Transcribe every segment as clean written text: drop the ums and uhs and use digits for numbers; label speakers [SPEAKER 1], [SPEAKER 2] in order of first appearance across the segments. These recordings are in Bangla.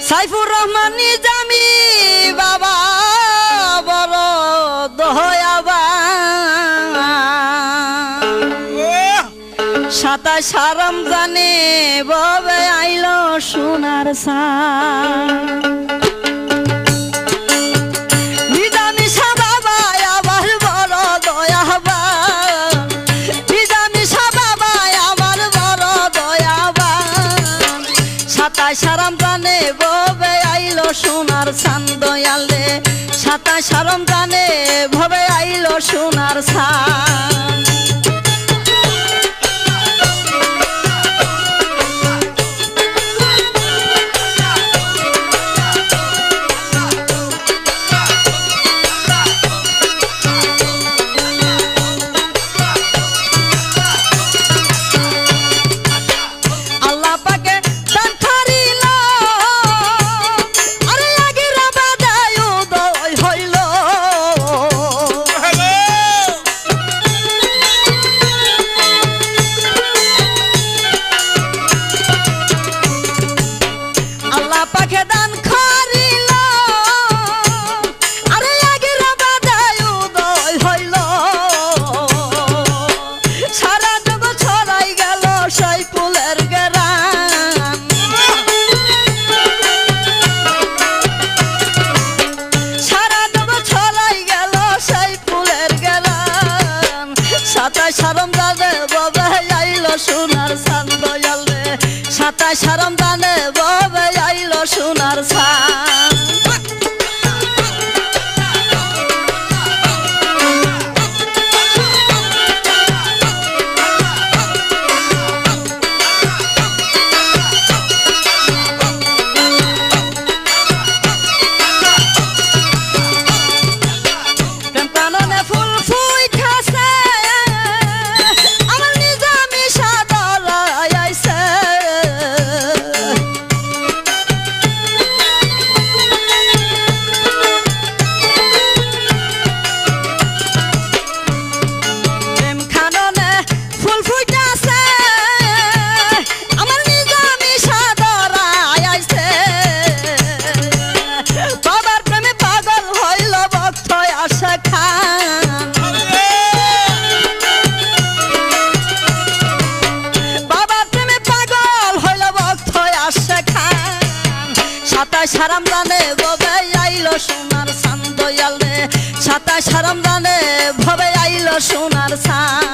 [SPEAKER 1] সাইফুর রহমান নিজামী বাবা বড় দয়াবান। 27 রমজানে ববে আইলো সোনার চাঁদ। নিজামী শাহ বাবা আমার বড় দয়াবান, নিজামী শাহ বাবা আমার বড় দয়াবান। 27 রমজানে ববে আইলো সোনার চাঁদ দয়ালে, 27 রমজানে ভবে আইলো সোনার চাঁদ। সোনার চাঁদ দয়ালে, 27 রমজানে ববে আইলো সোনার চাঁদ। রমজানে ভবে আইলো সোনার চাঁদ দয়ালে, 27 রমজানে ভবে আইলো সোনার চাঁদ।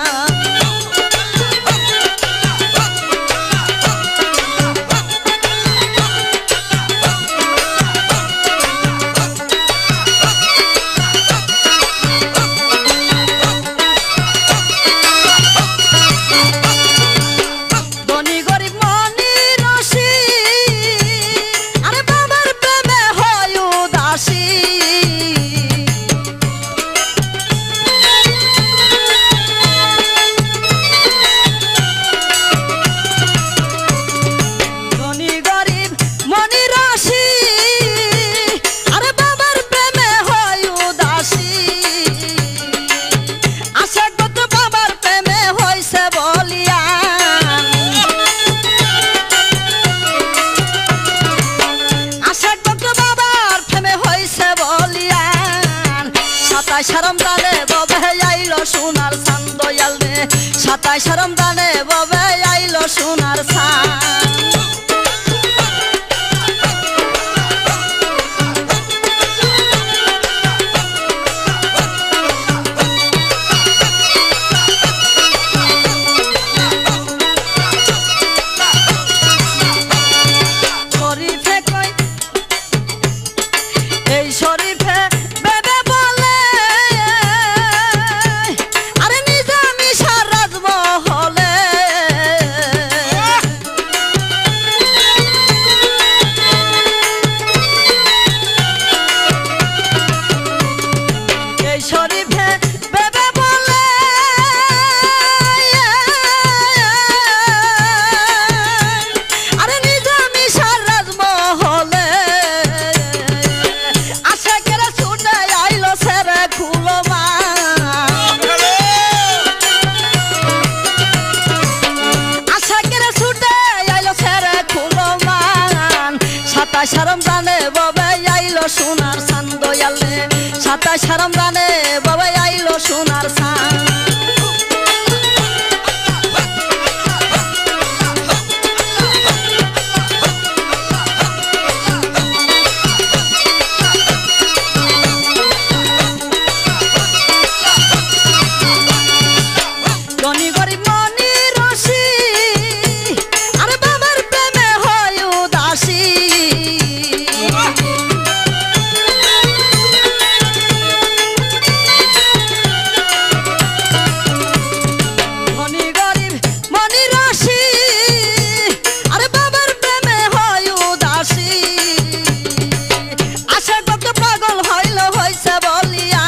[SPEAKER 1] রমজানে ববে আইলো সোনার চাঁদ দয়ালে, 27 রমজানে ববে আইলো সোনার চাঁদ। শরীফে কই এই শরীফে হলে 27 রমজানে ববে আইলো সোনার চাঁদ দয়াল রে 27 রমজানে ববে আইলো সোনার চাঁদ ধনী গরিব মনি রসি আরে বাবার প্রেমে হয় উদাসী ধনী গরিব মনি রসি আরে বাবার প্রেমে হয় উদাসী আশা কত পাগল হইল হইছে বলিয়া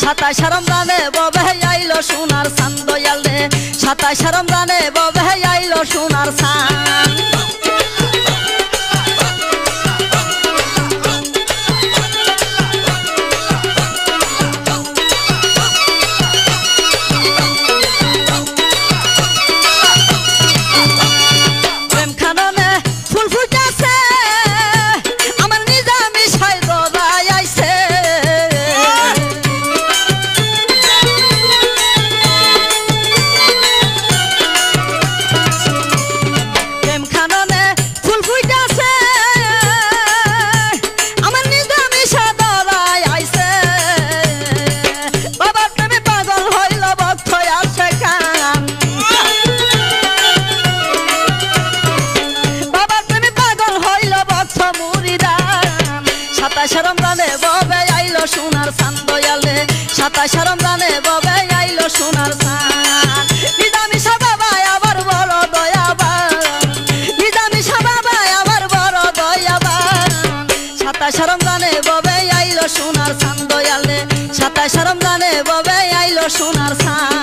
[SPEAKER 1] সাতাশ রমজানে ববে আইলো সোনার চাঁদ দয়াল রে 27 রমজানে ববে আইলো সোনার চাঁদ প্রেম খাননে ফুল ফুটাছে আমার নিজামি সাই দরাই আইছে রমজানে ববে আইলো সোনার চাঁদ দয়াল রে 27 রমজানে ববে আইলো সোনার চাঁদ নিজামি সাবাবাই আবার বড় দয়াবান নিজামি সাবাবাই আবার বড় দয়াবান 27 রমজানে ববে আইলো সোনার চাঁদ দয়াল রে 27 রমজানে ববে আইলো সোনার চাঁদ